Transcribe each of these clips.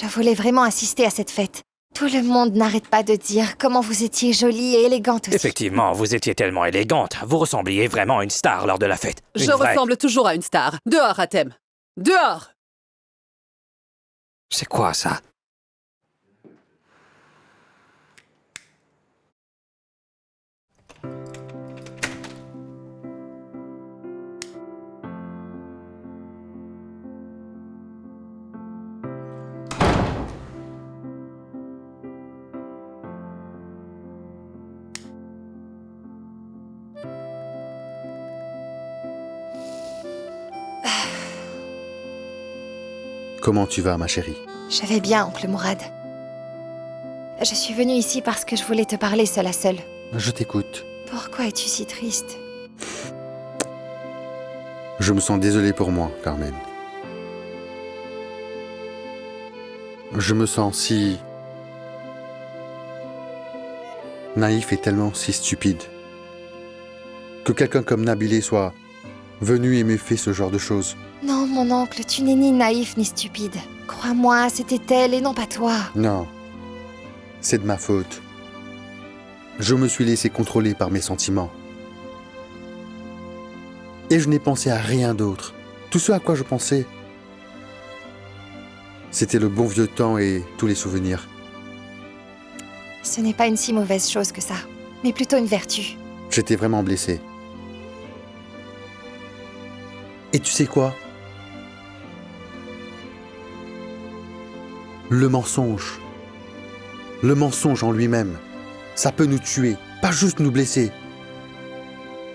Je voulais vraiment assister à cette fête. Tout le monde n'arrête pas de dire comment vous étiez jolie et élégante aussi. Effectivement, vous étiez tellement élégante. Vous ressembliez vraiment à une star lors de la fête. Je ressemble toujours à une star. Dehors, Atem. Dehors! C'est quoi ça? Comment tu vas, ma chérie? Je vais bien, oncle Mourad. Je suis venue ici parce que je voulais te parler seule à seule. Je t'écoute. Pourquoi es-tu si triste? Je me sens désolé pour moi, Carmen. Je me sens si... naïf et tellement si stupide. Que quelqu'un comme Nabilé soit venu et m'ait fait ce genre de choses. Non, mon oncle, tu n'es ni naïf ni stupide. Crois-moi, c'était elle et non pas toi. Non, c'est de ma faute. Je me suis laissé contrôler par mes sentiments. Et je n'ai pensé à rien d'autre. Tout ce à quoi je pensais, c'était le bon vieux temps et tous les souvenirs. Ce n'est pas une si mauvaise chose que ça, mais plutôt une vertu. J'étais vraiment blessé. Et tu sais quoi? Le mensonge en lui-même, ça peut nous tuer, pas juste nous blesser.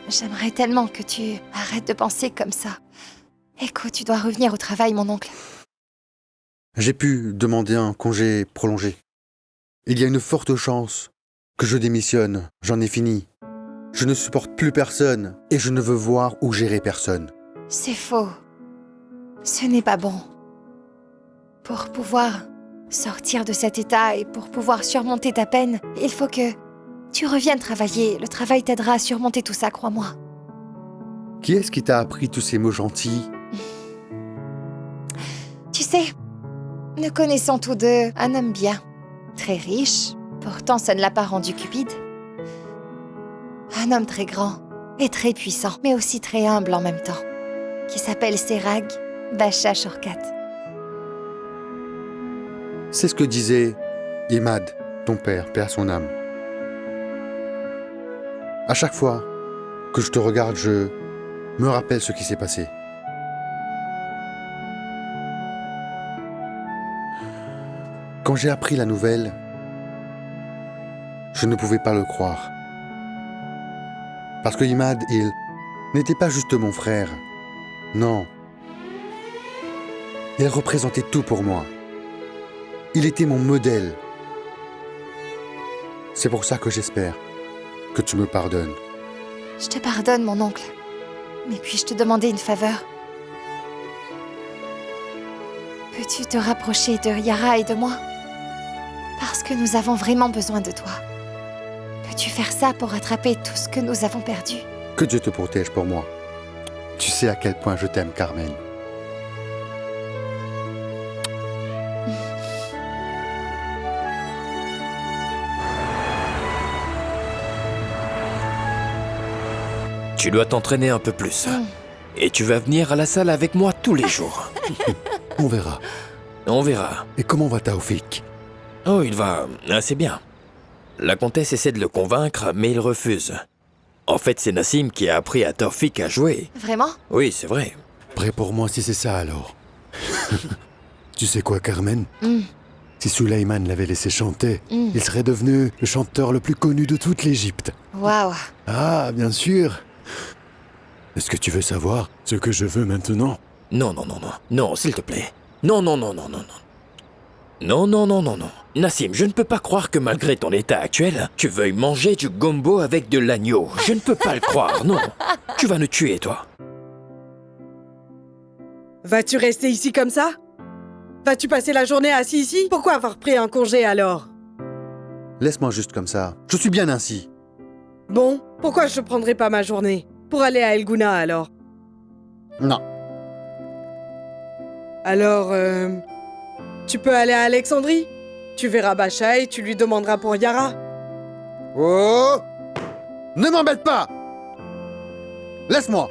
J'aimerais tellement que tu arrêtes de penser comme ça. Écoute, tu dois revenir au travail, mon oncle. J'ai pu demander un congé prolongé. Il y a une forte chance que je démissionne, j'en ai fini. Je ne supporte plus personne et je ne veux voir ou gérer personne. C'est faux. Ce n'est pas bon. Pour pouvoir sortir de cet état et pour pouvoir surmonter ta peine, il faut que tu reviennes travailler. Le travail t'aidera à surmonter tout ça, crois-moi. Qui est-ce qui t'a appris tous ces mots gentils? Tu sais, nous connaissons tous deux un homme bien, très riche, pourtant ça ne l'a pas rendu cupide. Un homme très grand et très puissant, mais aussi très humble en même temps, qui s'appelle Serag Bacha Shorkat. C'est ce que disait Imad, ton père, paix à son âme. À chaque fois que je te regarde, je me rappelle ce qui s'est passé. Quand j'ai appris la nouvelle, je ne pouvais pas le croire. Parce que Imad, il n'était pas juste mon frère. Non. Il représentait tout pour moi. Il était mon modèle. C'est pour ça que j'espère que tu me pardonnes. Je te pardonne, mon oncle. Mais puis-je te demander une faveur? Peux-tu te rapprocher de Yara et de moi? Parce que nous avons vraiment besoin de toi. Peux-tu faire ça pour rattraper tout ce que nous avons perdu? Que Dieu te protège pour moi. Tu sais à quel point je t'aime, Carmen. Tu dois t'entraîner un peu plus. Et tu vas venir à la salle avec moi tous les jours. On verra. On verra. Et comment va Taoufik? Oh, il va assez bien. La comtesse essaie de le convaincre, mais il refuse. En fait, c'est Nassim qui a appris à Taoufik à jouer. Vraiment? Oui, c'est vrai. Prêt pour moi si c'est ça alors. Tu sais quoi, Carmen? Si Suleyman l'avait laissé chanter, il serait devenu le chanteur le plus connu de toute l'Égypte. Waouh! Ah, bien sûr. Est-ce que tu veux savoir ce que je veux maintenant? Non, non, non, non. Non, s'il te plaît. Non, non, non, non, non, non. Non, non, non, non, non. Nassim, je ne peux pas croire que malgré ton état actuel, tu veuilles manger du gombo avec de l'agneau. Je ne peux pas le croire, non. Tu vas nous tuer, toi. Vas-tu rester ici comme ça? Vas-tu passer la journée assis ici? Pourquoi avoir pris un congé alors? Laisse-moi juste comme ça. Je suis bien ainsi. Bon, pourquoi je ne prendrai pas ma journée? Pour aller à El Gouna alors? Non. Alors, Tu peux aller à Alexandrie. Tu verras Bacha et tu lui demanderas pour Yara. Oh! Ne m'embête pas! Laisse-moi!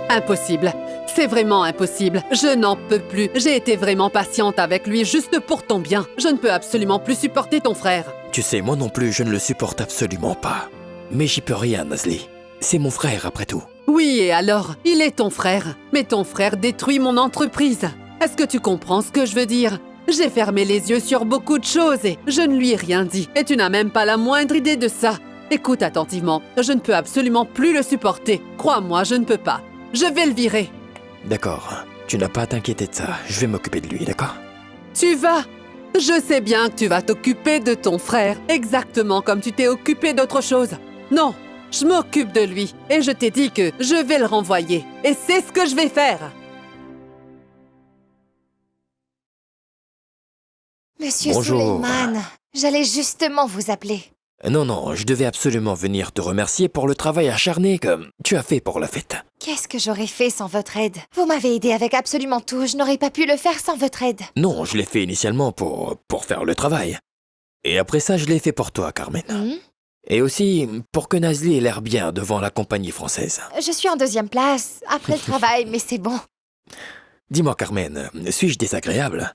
Impossible. C'est vraiment impossible. Je n'en peux plus. J'ai été vraiment patiente avec lui juste pour ton bien. Je ne peux absolument plus supporter ton frère. Tu sais, moi non plus, je ne le supporte absolument pas. Mais j'y peux rien, Nasli. C'est mon frère, après tout. Oui, et alors? Il est ton frère. Mais ton frère détruit mon entreprise. Est-ce que tu comprends ce que je veux dire? J'ai fermé les yeux sur beaucoup de choses et je ne lui ai rien dit. Et tu n'as même pas la moindre idée de ça. Écoute attentivement. Je ne peux absolument plus le supporter. Crois-moi, je ne peux pas. Je vais le virer. D'accord. Tu n'as pas à t'inquiéter de ça. Je vais m'occuper de lui, d'accord? Tu vas? Je sais bien que tu vas t'occuper de ton frère, exactement comme tu t'es occupé d'autre chose. Non, je m'occupe de lui et je t'ai dit que je vais le renvoyer. Et c'est ce que je vais faire. Monsieur Bonjour. Suleiman, j'allais justement vous appeler. Non, je devais absolument venir te remercier pour le travail acharné que tu as fait pour la fête. Qu'est-ce que j'aurais fait sans votre aide? Vous m'avez aidé avec absolument tout, je n'aurais pas pu le faire sans votre aide. Non, je l'ai fait initialement pour faire le travail. Et après ça, je l'ai fait pour toi, Carmen. Et aussi pour que Nasli ait l'air bien devant la compagnie française. Je suis en 2e place, après le travail, mais c'est bon. Dis-moi, Carmen, suis-je désagréable?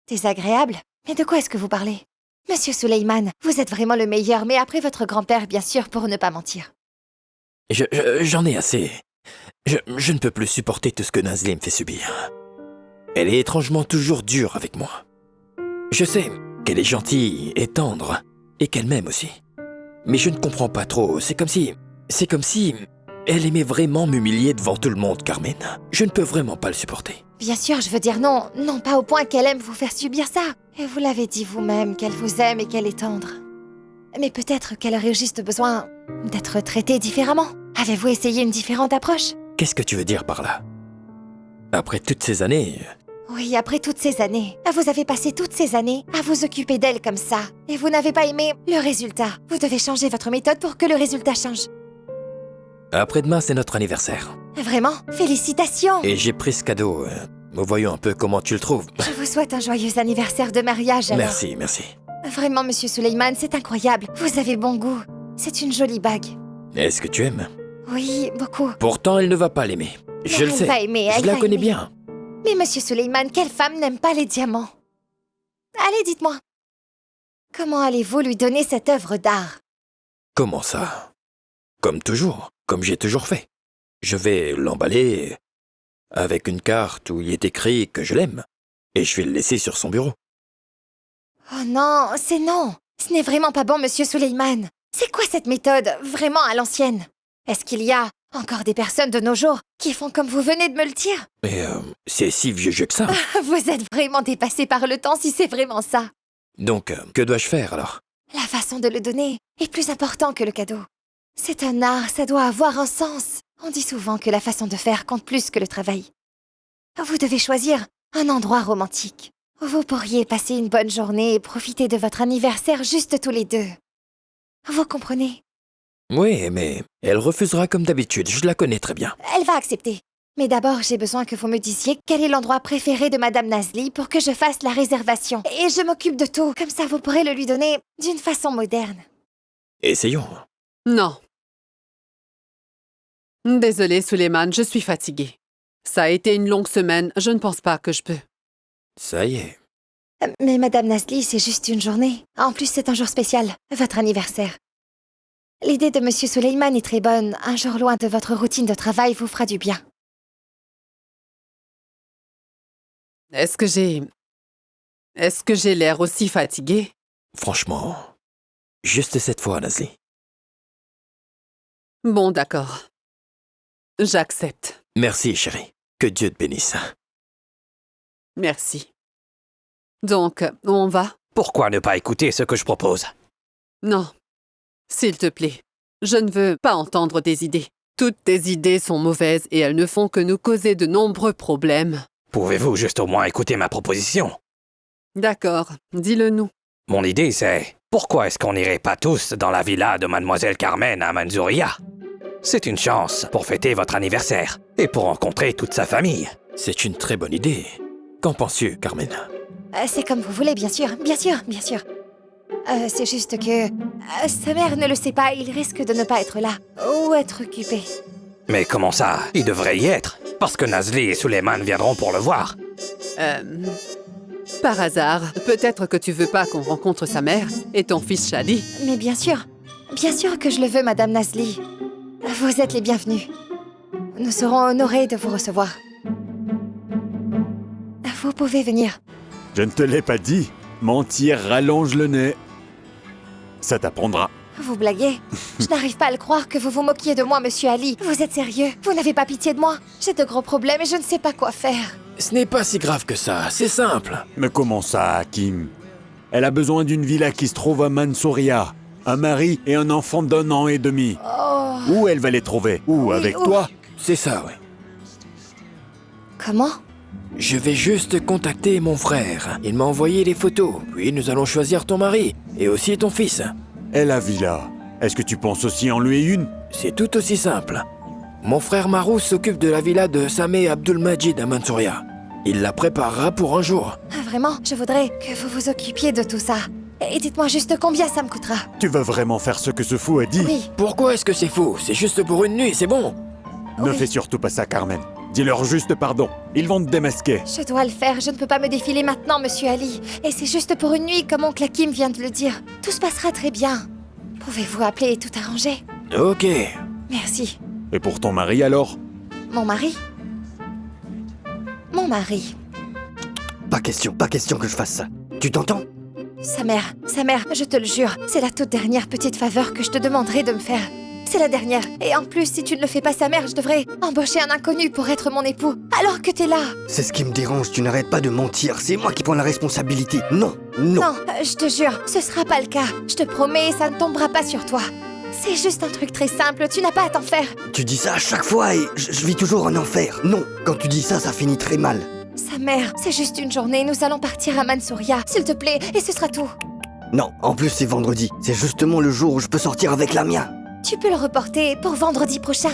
Désagréable? Mais de quoi est-ce que vous parlez? Monsieur Suleiman, vous êtes vraiment le meilleur, mais après votre grand-père, bien sûr, pour ne pas mentir. J'en ai assez. Je ne peux plus supporter tout ce que Nasli me fait subir. Elle est étrangement toujours dure avec moi. Je sais qu'elle est gentille et tendre, et qu'elle m'aime aussi. Mais je ne comprends pas trop, c'est comme si elle aimait vraiment m'humilier devant tout le monde, Carmen. Je ne peux vraiment pas le supporter. Bien sûr, je veux dire non, non pas au point qu'elle aime vous faire subir ça. Et vous l'avez dit vous-même, qu'elle vous aime et qu'elle est tendre. Mais peut-être qu'elle aurait juste besoin d'être traitée différemment. Avez-vous essayé une différente approche? Qu'est-ce que tu veux dire par là? Après toutes ces années... Oui, après toutes ces années. Vous avez passé toutes ces années à vous occuper d'elle comme ça. Et vous n'avez pas aimé le résultat. Vous devez changer votre méthode pour que le résultat change. Après-demain, c'est notre anniversaire. Vraiment? Félicitations! Et j'ai pris ce cadeau. Voyons un peu comment tu le trouves. Je vous souhaite un joyeux anniversaire de mariage alors. Merci. Vraiment, Monsieur Suleiman, c'est incroyable. Vous avez bon goût. C'est une jolie bague. Est-ce que tu aimes? Oui, beaucoup. Pourtant, elle ne va pas l'aimer. Je le elle sais. va aimer, Je elle la va connais aimer. bien. Mais Monsieur Suleiman, quelle femme n'aime pas les diamants? Allez, dites-moi. Comment allez-vous lui donner cette œuvre d'art? Comment ça? Comme toujours, comme j'ai toujours fait. Je vais l'emballer avec une carte où il est écrit que je l'aime, et je vais le laisser sur son bureau. Oh non, c'est non. Ce n'est vraiment pas bon, Monsieur Suleiman. C'est quoi cette méthode, vraiment à l'ancienne? Est-ce qu'il y a encore des personnes de nos jours qui font comme vous venez de me le dire? Mais c'est si vieux jeu que ça. Vous êtes vraiment dépassé par le temps si c'est vraiment ça. Donc, que dois-je faire alors? La façon de le donner est plus important que le cadeau. C'est un art, ça doit avoir un sens. On dit souvent que la façon de faire compte plus que le travail. Vous devez choisir un endroit romantique. Vous pourriez passer une bonne journée et profiter de votre anniversaire juste tous les deux. Vous comprenez? Oui, mais elle refusera comme d'habitude, je la connais très bien. Elle va accepter. Mais d'abord, j'ai besoin que vous me disiez quel est l'endroit préféré de Madame Nasli pour que je fasse la réservation. Et je m'occupe de tout. Comme ça, vous pourrez le lui donner d'une façon moderne. Essayons. Non. Désolée, Suleiman, je suis fatiguée. Ça a été une longue semaine, je ne pense pas que je peux. Ça y est. Mais Madame Nasli, c'est juste une journée. En plus, c'est un jour spécial, votre anniversaire. L'idée de Monsieur Suleiman est très bonne. Un jour loin de votre routine de travail vous fera du bien. Est-ce que j'ai l'air aussi fatiguée? Franchement, juste cette fois, Nasli. Bon, d'accord. J'accepte. Merci, chérie. Que Dieu te bénisse. Merci. Donc, on va? Pourquoi ne pas écouter ce que je propose? Non. S'il te plaît. Je ne veux pas entendre tes idées. Toutes tes idées sont mauvaises et elles ne font que nous causer de nombreux problèmes. Pouvez-vous juste au moins écouter ma proposition? D'accord, dis-le nous. Mon idée, c'est... Pourquoi est-ce qu'on n'irait pas tous dans la villa de Mademoiselle Carmen à Manzouria? C'est une chance pour fêter votre anniversaire et pour rencontrer toute sa famille. C'est une très bonne idée. Qu'en penses-tu, Carmen? C'est comme vous voulez, bien sûr, bien sûr, bien sûr. C'est juste que... sa mère ne le sait pas, il risque de ne pas être là. Ou être occupé. Mais comment ça? Il devrait y être. Parce que Nazli et Suleiman viendront pour le voir. Par hasard, peut-être que tu veux pas qu'on rencontre sa mère et ton fils Shadi. Mais bien sûr que je le veux, Madame Nazli. Vous êtes les bienvenus. Nous serons honorés de vous recevoir. Vous pouvez venir. Je ne te l'ai pas dit. Mentir rallonge le nez. Ça t'apprendra. Vous blaguez? Je n'arrive pas à le croire que vous vous moquiez de moi, Monsieur Ali. Vous êtes sérieux? Vous n'avez pas pitié de moi? J'ai de gros problèmes et je ne sais pas quoi faire. Ce n'est pas si grave que ça, c'est simple. Mais comment ça, Hakim? Elle a besoin d'une villa qui se trouve à Mansouria. Un mari et un enfant d'1 an et demi. Oh... Où elle va les trouver? Où, Oui, avec où? toi? C'est ça, oui. Comment? Je vais juste contacter mon frère. Il m'a envoyé les photos. Puis nous allons choisir ton mari. Et aussi ton fils. Et la villa? Est-ce que tu penses aussi en louer une? C'est tout aussi simple. Mon frère Marous s'occupe de la villa de Sameh Abdulmajid à Mansouria. Il la préparera pour un jour. Ah, vraiment, je voudrais que vous vous occupiez de tout ça. Et dites-moi juste combien ça me coûtera. Tu veux vraiment faire ce que ce fou a dit? Oui, Pourquoi est-ce que c'est faux? C'est juste pour une nuit, c'est bon. Ne oui. fais surtout pas ça, Carmen. Dis-leur juste pardon. Ils vont te démasquer. Je dois le faire, je ne peux pas me défiler maintenant, Monsieur Ali. Et c'est juste pour une nuit, comme oncle Hakim vient de le dire. Tout se passera très bien. Pouvez-vous appeler et tout arranger? Ok. Merci. Et pour ton mari alors? Mon mari? Mon mari. Pas question que je fasse ça. Tu t'entends? Sa mère, je te le jure, c'est la toute dernière petite faveur que je te demanderai de me faire. C'est la dernière. Et en plus, si tu ne le fais pas, sa mère, je devrais embaucher un inconnu pour être mon époux. Alors que t'es là. C'est ce qui me dérange, tu n'arrêtes pas de mentir. C'est moi qui prends la responsabilité. Non. Non, je te jure, ce sera pas le cas. Je te promets, ça ne tombera pas sur toi. C'est juste un truc très simple, tu n'as pas à t'en faire. Tu dis ça à chaque fois et je vis toujours en enfer. Non, quand tu dis ça, ça finit très mal. Sa mère, c'est juste une journée, nous allons partir à Mansouria, s'il te plaît, et ce sera tout. Non, en plus c'est vendredi. C'est justement le jour où je peux sortir avec Lamia. Tu peux le reporter pour vendredi prochain.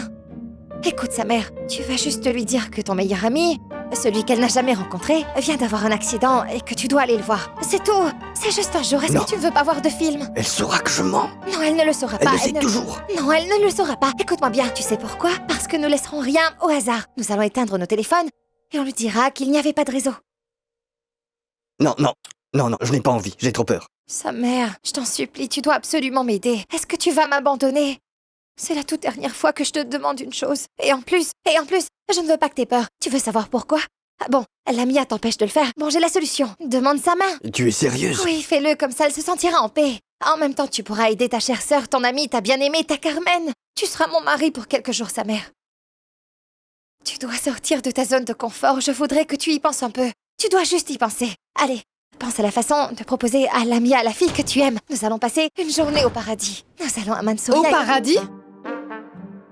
Écoute, sa mère, tu vas juste lui dire que ton meilleur ami, celui qu'elle n'a jamais rencontré, vient d'avoir un accident et que tu dois aller le voir. C'est tout. C'est juste un jour. Est-ce Non. que tu ne veux pas voir de film? Elle saura que je mens. Non, elle ne le saura Elle pas. le sait ne- toujours. Non, elle ne le saura pas. Écoute-moi bien. Tu sais pourquoi? Parce que nous laisserons rien au hasard. Nous allons éteindre nos téléphones et on lui dira qu'il n'y avait pas de réseau. Non, je n'ai pas envie. J'ai trop peur. Sa mère, je t'en supplie, tu dois absolument m'aider. Est-ce que tu vas m'abandonner? C'est la toute dernière fois que je te demande une chose. Et en plus, je ne veux pas que t'aies peur. Tu veux savoir pourquoi? Ah bon, Lamia t'empêche de le faire. Bon, j'ai la solution. Demande sa main. Tu es sérieuse? Oui, fais-le, comme ça elle se sentira en paix. En même temps, tu pourras aider ta chère sœur, ton amie, ta bien-aimée, ta Carmen. Tu seras mon mari pour quelques jours, sa mère. Tu dois sortir de ta zone de confort. Je voudrais que tu y penses un peu. Tu dois juste y penser. Allez, pense à la façon de proposer à Lamia, la fille que tu aimes. Nous allons passer une journée au paradis. Nous allons à Mansouria. Au paradis?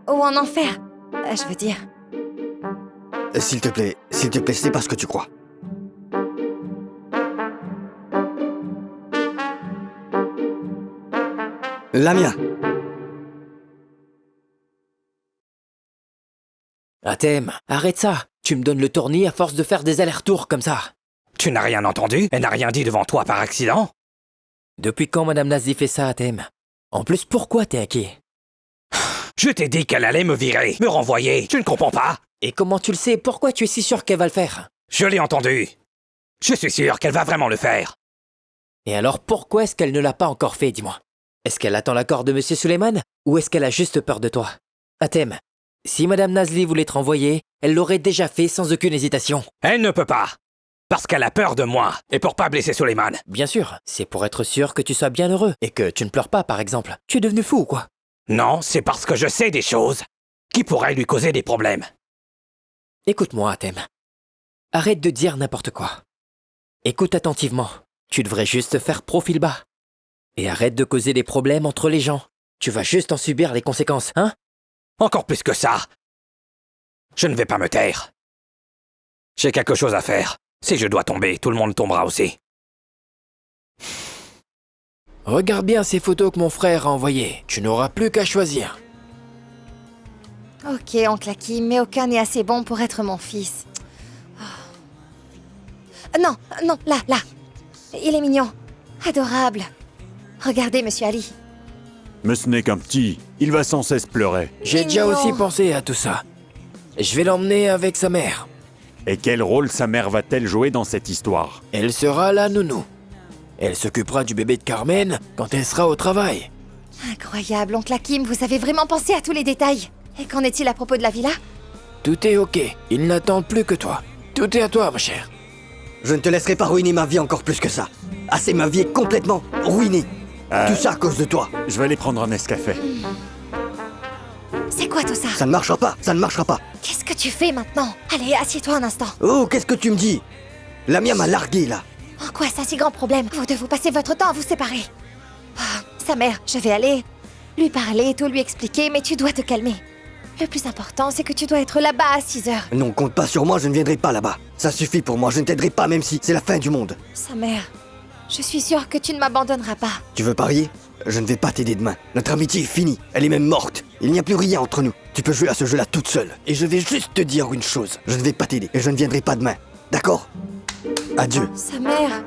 Ou en enfer, je veux dire. S'il te plaît, c'est pas ce que tu crois. Lamia. Atem, arrête ça. Tu me donnes le tournis à force de faire des allers-retours comme ça. Tu n'as rien entendu? Elle n'a rien dit devant toi par accident? Depuis quand Madame Nazli fait ça, Atem? En plus, pourquoi t'es inquiet? Je t'ai dit qu'elle allait me virer, me renvoyer. Tu ne comprends pas? Et comment tu le sais? Pourquoi tu es si sûr qu'elle va le faire? Je l'ai entendu. Je suis sûr qu'elle va vraiment le faire. Et alors pourquoi est-ce qu'elle ne l'a pas encore fait, dis-moi? Est-ce qu'elle attend l'accord de Monsieur Suleiman? Ou est-ce qu'elle a juste peur de toi? Atem, si Madame Nazli voulait te renvoyer, elle l'aurait déjà fait sans aucune hésitation. Elle ne peut pas. Parce qu'elle a peur de moi, et pour pas blesser Suleiman. Bien sûr, c'est pour être sûr que tu sois bien heureux, et que tu ne pleures pas, par exemple. Tu es devenu fou ou quoi? Non, c'est parce que je sais des choses qui pourraient lui causer des problèmes. Écoute-moi, Atem. Arrête de dire n'importe quoi. Écoute attentivement. Tu devrais juste faire profil bas. Et arrête de causer des problèmes entre les gens. Tu vas juste en subir les conséquences, hein? Encore plus que ça. Je ne vais pas me taire. J'ai quelque chose à faire. Si je dois tomber, tout le monde tombera aussi. Regarde bien ces photos que mon frère a envoyées. Tu n'auras plus qu'à choisir. Ok, oncle Hakim, mais aucun n'est assez bon pour être mon fils. Non, non, là. Il est mignon. Adorable. Regardez, monsieur Ali. Mais ce n'est qu'un petit. Il va sans cesse pleurer. J'ai déjà Mignon. aussi pensé à tout ça. Je vais l'emmener avec sa mère. Et quel rôle sa mère va-t-elle jouer dans cette histoire? Elle sera la nounou. Elle s'occupera du bébé de Carmen quand elle sera au travail. Incroyable, oncle Hakim, vous avez vraiment pensé à tous les détails. Et qu'en est-il à propos de la villa? Tout est ok. Ils n'attendent plus que toi. Tout est à toi, ma chère. Je ne te laisserai pas ruiner ma vie encore plus que ça. Assez, ma vie est complètement ruinée. Tout ça à cause de toi. Je vais aller prendre un Nescafé. C'est quoi tout ça? Ça ne marchera pas, ça ne marchera pas. Qu'est-ce que tu fais maintenant? Allez, assieds-toi un instant. Oh, qu'est-ce que tu me dis? La mienne m'a largué, là. En quoi c'est un si grand problème? Vous deux, vous passez votre temps à vous séparer. Sa mère, je vais aller lui parler, tout lui expliquer, mais tu dois te calmer. Le plus important, c'est que tu dois être là-bas à 6 heures. Non, compte pas sur moi, je ne viendrai pas là-bas. Ça suffit pour moi, je ne t'aiderai pas même si c'est la fin du monde. Sa mère, je suis sûre que tu ne m'abandonneras pas. Tu veux parier? Je ne vais pas t'aider demain. Notre amitié est finie, elle est même morte. Il n'y a plus rien entre nous. Tu peux jouer à ce jeu-là toute seule. Et je vais juste te dire une chose. Je ne vais pas t'aider et je ne viendrai pas demain. D'accord? Adieu. Sa mère...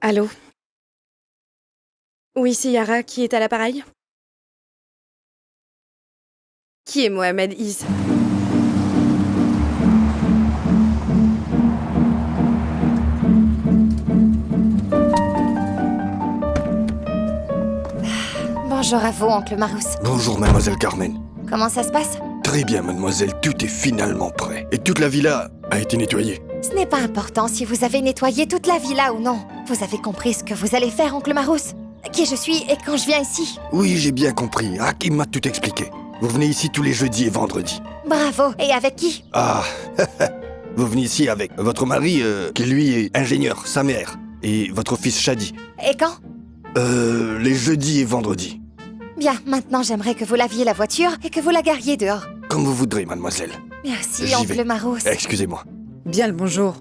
Allô? Oui, c'est Yara qui est à l'appareil? Qui est Mohamed Is? Bonjour à vous, oncle Marousse. Bonjour, mademoiselle Carmen. Comment ça se passe? Très bien, mademoiselle, tout est finalement prêt. Et toute la villa a été nettoyée. Ce n'est pas important si vous avez nettoyé toute la villa ou non. Vous avez compris ce que vous allez faire, oncle Marousse? Qui je suis et quand je viens ici? Oui, j'ai bien compris. Hakim m'a tout expliqué. Vous venez ici tous les jeudis et vendredis. Bravo. Et avec qui? Ah, vous venez ici avec votre mari, qui lui est ingénieur, sa mère, et votre fils Shadi. Et quand? Les jeudis et vendredis. Bien, maintenant j'aimerais que vous laviez la voiture et que vous la gariez dehors. Comme vous voudrez, mademoiselle. Merci, J'y oncle vais. Marousse. Excusez-moi. Bien le bonjour.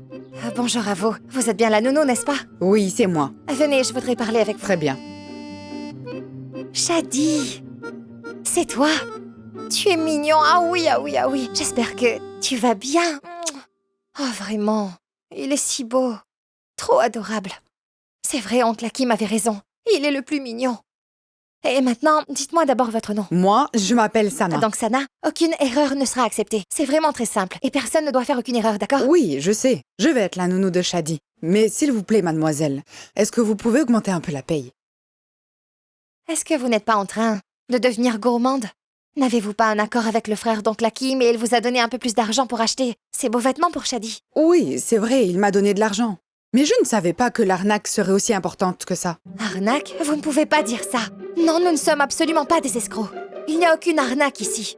Bonjour à vous. Vous êtes bien la nounou, n'est-ce pas? Oui, c'est moi. Venez, je voudrais parler avec vous. Très bien. Shadi, c'est toi? Tu es mignon. Ah oui, ah oui, ah oui. J'espère que tu vas bien. Oh, vraiment. Il est si beau. Trop adorable. C'est vrai, oncle Hakim avait raison. Il est le plus mignon. Et maintenant, dites-moi d'abord votre nom. Moi, je m'appelle Sana. Donc, Sana, aucune erreur ne sera acceptée. C'est vraiment très simple. Et personne ne doit faire aucune erreur, d'accord? Oui, je sais. Je vais être la nounou de Shadi. Mais s'il vous plaît, mademoiselle, est-ce que vous pouvez augmenter un peu la paye? Est-ce que vous n'êtes pas en train de devenir gourmande? N'avez-vous pas un accord avec le frère d'oncle Hakim et il vous a donné un peu plus d'argent pour acheter ces beaux vêtements pour Shadi? Oui, c'est vrai, il m'a donné de l'argent. Mais je ne savais pas que l'arnaque serait aussi importante que ça. Arnaque? Vous ne pouvez pas dire ça. Non, nous ne sommes absolument pas des escrocs. Il n'y a aucune arnaque ici.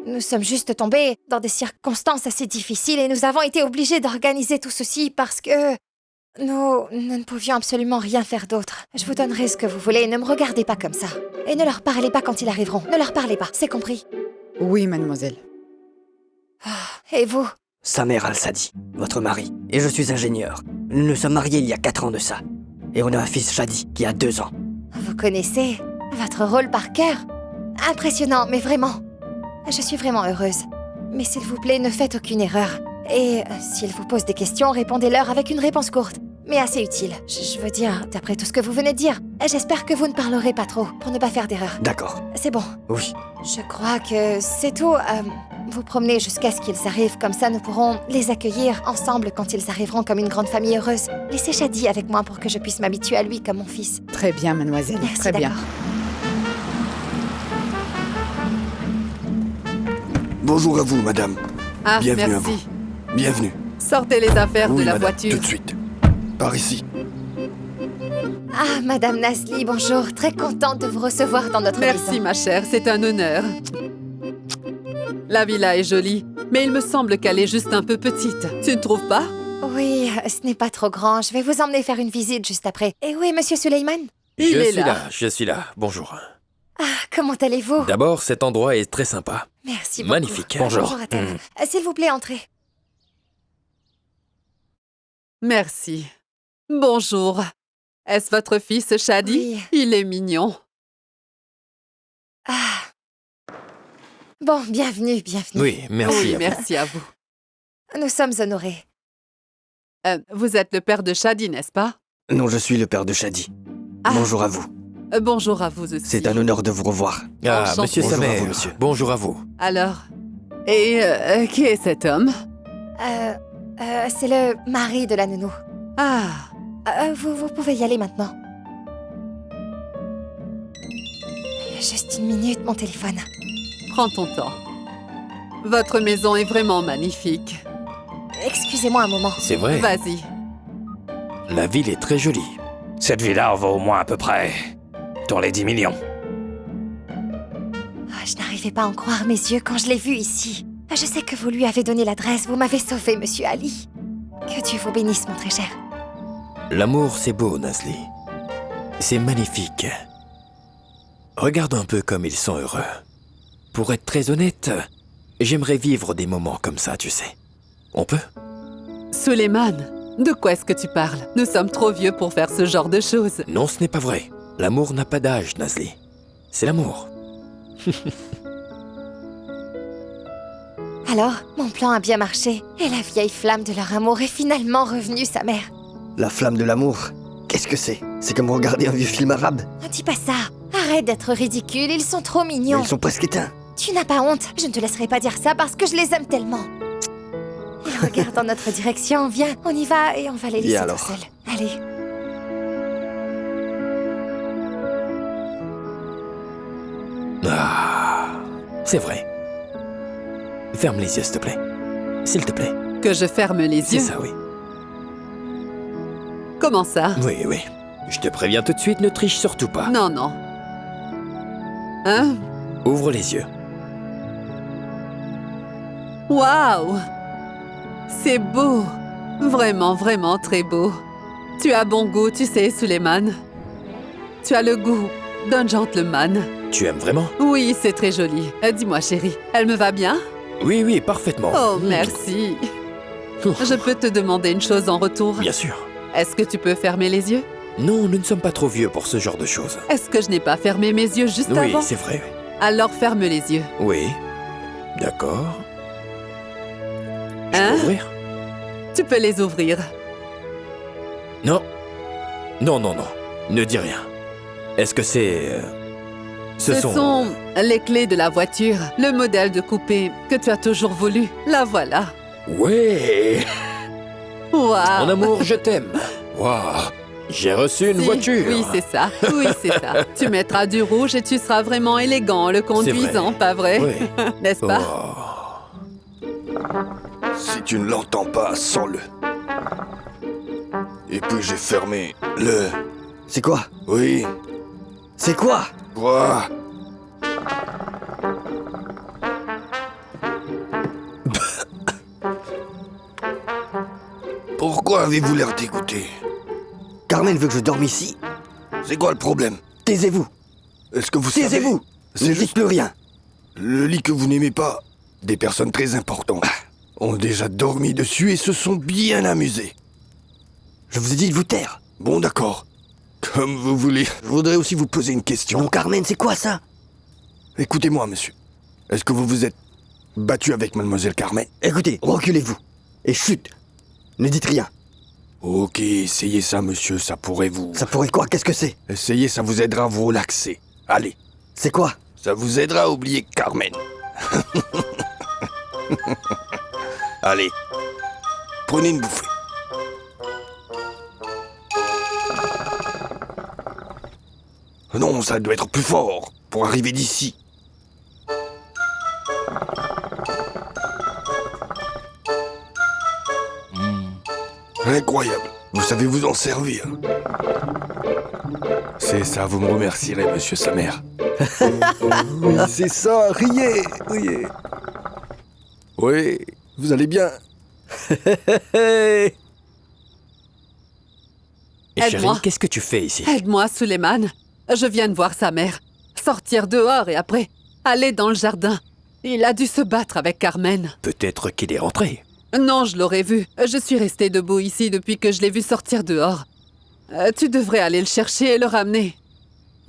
Nous sommes juste tombés dans des circonstances assez difficiles et nous avons été obligés d'organiser tout ceci parce que... nous ne pouvions absolument rien faire d'autre. Je vous donnerai ce que vous voulez, ne me regardez pas comme ça. Et ne leur parlez pas quand ils arriveront. Ne leur parlez pas, c'est compris? Oui, mademoiselle. Et vous? Samer Al-Sadi, votre mari. Et je suis ingénieur. Nous nous sommes mariés il y a 4 ans de ça. Et on a un fils Shadi qui a 2 ans. Vous connaissez votre rôle par cœur? Impressionnant, mais vraiment. Je suis vraiment heureuse. Mais s'il vous plaît, ne faites aucune erreur. Et s'ils vous posent des questions, répondez-leur avec une réponse courte, mais assez utile. Je veux dire, d'après tout ce que vous venez de dire, j'espère que vous ne parlerez pas trop, pour ne pas faire d'erreur. D'accord. C'est bon. Oui. Je crois que c'est tout. Vous promenez jusqu'à ce qu'ils arrivent, comme ça nous pourrons les accueillir ensemble quand ils arriveront comme une grande famille heureuse. Laissez Shadi avec moi pour que je puisse m'habituer à lui comme mon fils. Très bien, mademoiselle. Merci, Très bien. d'accord. Bonjour à vous, madame. Ah, Bienvenue à merci. vous. Bienvenue. Sortez les affaires Oui, de la madame, voiture. tout de suite. Par ici. Ah, Madame Nasli, bonjour. Très contente de vous recevoir dans notre Merci, maison. ma chère, c'est un honneur. La villa est jolie, mais il me semble qu'elle est juste un peu petite. Tu ne trouves pas? Oui, ce n'est pas trop grand. Je vais vous emmener faire une visite juste après. Et où est Monsieur Suleiman? Il est là. Je suis là. Bonjour. Ah, comment allez-vous? D'abord, cet endroit est très sympa. Merci beaucoup. Magnifique. Bonjour. Bonjour, Athènes. S'il vous plaît, entrez. Merci. Bonjour. Est-ce votre fils, Shadi? Oui. Il est mignon. Ah. Bon, bienvenue. Oui, merci Oui, à vous. merci à vous. Nous sommes honorés. Vous êtes le père de Shadi, n'est-ce pas? Non, je suis le père de Shadi. Ah. Bonjour à vous. Bonjour à vous aussi. C'est un honneur de vous revoir. Ah, Enchanté. monsieur Bonjour à Samer. vous, monsieur. Bonjour à vous. Alors, et qui est cet homme? C'est le mari de la nounou. Ah, Vous pouvez y aller maintenant. Juste une minute, mon téléphone. prends ton temps. Votre maison est vraiment magnifique. Excusez-moi un moment. C'est vrai, Vas-y. la ville est très jolie. Cette villa en vaut au moins à peu près dans les 10 millions. Ah, je n'arrivais pas à en croire mes yeux quand je l'ai vu ici. Je sais que vous lui avez donné l'adresse. Vous m'avez sauvé, monsieur Ali. Que Dieu vous bénisse, mon très cher. L'amour, c'est beau, Nasli. C'est magnifique. Regarde un peu comme ils sont heureux. Pour être très honnête, j'aimerais vivre des moments comme ça, tu sais. On peut? Suleiman, de quoi est-ce que tu parles? Nous sommes trop vieux pour faire ce genre de choses. Non, ce n'est pas vrai. L'amour n'a pas d'âge, Nasli. C'est l'amour. Alors, mon plan a bien marché. Et la vieille flamme de leur amour est finalement revenue, sa mère. La flamme de l'amour, qu'est-ce que c'est? C'est comme regarder un vieux film arabe. Ne dis pas ça. Arrête d'être ridicule, ils sont trop Mais mignons. ils sont presque éteints. Tu n'as pas honte. Je ne te laisserai pas dire ça parce que je les aime tellement. Ils regardent dans notre direction. Viens, on y va et on va les laisser Viens tout alors. seuls. Allez. Ah, c'est vrai. Ferme les yeux, s'il te plaît. S'il te plaît. Que je ferme les C'est yeux? ça, oui. Comment ça? Oui, oui. Je te préviens tout de suite, ne triche surtout pas. Non, non. Hein? Ouvre les yeux. Waouh! C'est beau. Vraiment, vraiment très beau. Tu as bon goût, tu sais, Suleiman. Tu as le goût d'un gentleman. Tu aimes vraiment? Oui, c'est très joli. Dis-moi, chérie, elle me va bien? Oui, oui, parfaitement. Oh, merci. Je peux te demander une chose en retour? Bien sûr. Est-ce que tu peux fermer les yeux? Non, nous ne sommes pas trop vieux pour ce genre de choses. Est-ce que je n'ai pas fermé mes yeux juste Oui, avant? c'est vrai. Alors ferme les yeux. Oui. D'accord. Je Hein? peux ouvrir? Tu peux les ouvrir. Non. Non, non, non. Ne dis rien. Est-ce que c'est... Ce sont les clés de la voiture, le modèle de coupé que tu as toujours voulu. La voilà. Ouais. Waouh! Mon amour, je t'aime. Waouh. J'ai reçu une Si, voiture. Oui, c'est ça. Oui, c'est ça. Tu mettras du rouge et tu seras vraiment élégant en le conduisant, pas vrai? Oui. N'est-ce pas? Oh. Si tu ne l'entends pas, sens-le. Et puis j'ai fermé le... C'est quoi? Oui. C'est quoi? Quoi? Pourquoi avez-vous l'air dégoûté? Carmen veut que je dorme ici. C'est quoi le problème? Taisez-vous! Est-ce que vous savez... Taisez-vous! C'est Ne juste dites plus rien. le lit que vous n'aimez pas. Des personnes très importantes ont déjà dormi dessus et se sont bien amusées. Je vous ai dit de vous taire. Bon, d'accord. Comme vous voulez. Je voudrais aussi vous poser une question. Non, Carmen, c'est quoi ça? Écoutez-moi, monsieur. Est-ce que vous vous êtes battu avec mademoiselle Carmen? Écoutez, reculez-vous. Et chut! Ne dites rien. Ok, essayez ça, monsieur, ça pourrait vous... Ça pourrait quoi? Qu'est-ce que c'est? Essayez, ça vous aidera à vous relaxer. Allez, C'est quoi? ça vous aidera à oublier Carmen. Allez, prenez une bouffée. Non, ça doit être plus fort pour arriver d'ici. Incroyable. Vous savez vous en servir. C'est ça, vous me remercierez, monsieur Samer. Oui, c'est ça, riez, riez. Oui, vous allez bien. Et Aide-moi. chérie, qu'est-ce que tu fais ici? Aide-moi, Suleiman. Je viens de voir sa mère. sortir dehors et après aller dans le jardin. Il a dû se battre avec Carmen. Peut-être qu'il est rentré. Non, je l'aurais vu. Je suis restée debout ici depuis que je l'ai vu sortir dehors. Tu devrais aller le chercher et le ramener.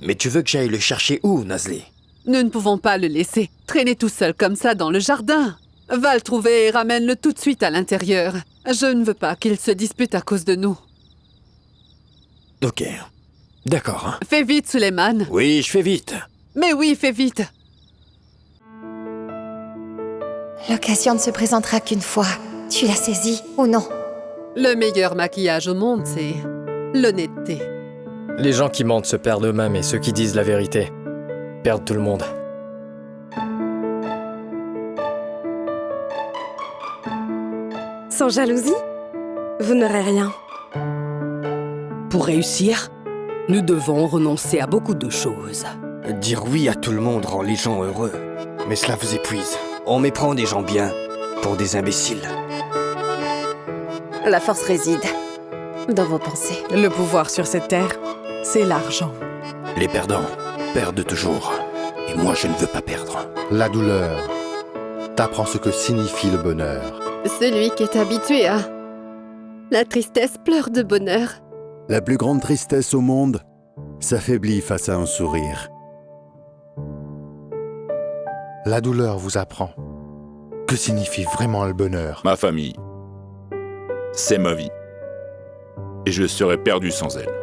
Mais tu veux que j'aille le chercher où, Nazli? Nous ne pouvons pas le laisser traîner tout seul comme ça dans le jardin. Va le trouver et ramène-le tout de suite à l'intérieur. Je ne veux pas qu'il se dispute à cause de nous. Ok. D'accord. Hein. Fais vite, Suleiman. Oui, je fais vite. Mais oui, fais vite. L'occasion ne se présentera qu'une fois. Tu l'as saisie ou non? Le meilleur maquillage au monde, c'est l'honnêteté. Les gens qui mentent se perdent eux-mêmes et ceux qui disent la vérité perdent tout le monde. Sans jalousie, vous n'aurez rien. Pour réussir, nous devons renoncer à beaucoup de choses. Dire oui à tout le monde rend les gens heureux. Mais cela vous épuise. On méprend des gens bien pour des imbéciles. La force réside dans vos pensées. Le pouvoir sur cette terre, c'est l'argent. Les perdants perdent toujours. Et moi, je ne veux pas perdre. La douleur t'apprend ce que signifie le bonheur. Celui qui est habitué à la tristesse pleure de bonheur. La plus grande tristesse au monde s'affaiblit face à un sourire. La douleur vous apprend que signifie vraiment le bonheur. Ma famille, c'est ma vie. Et je serais perdu sans elle.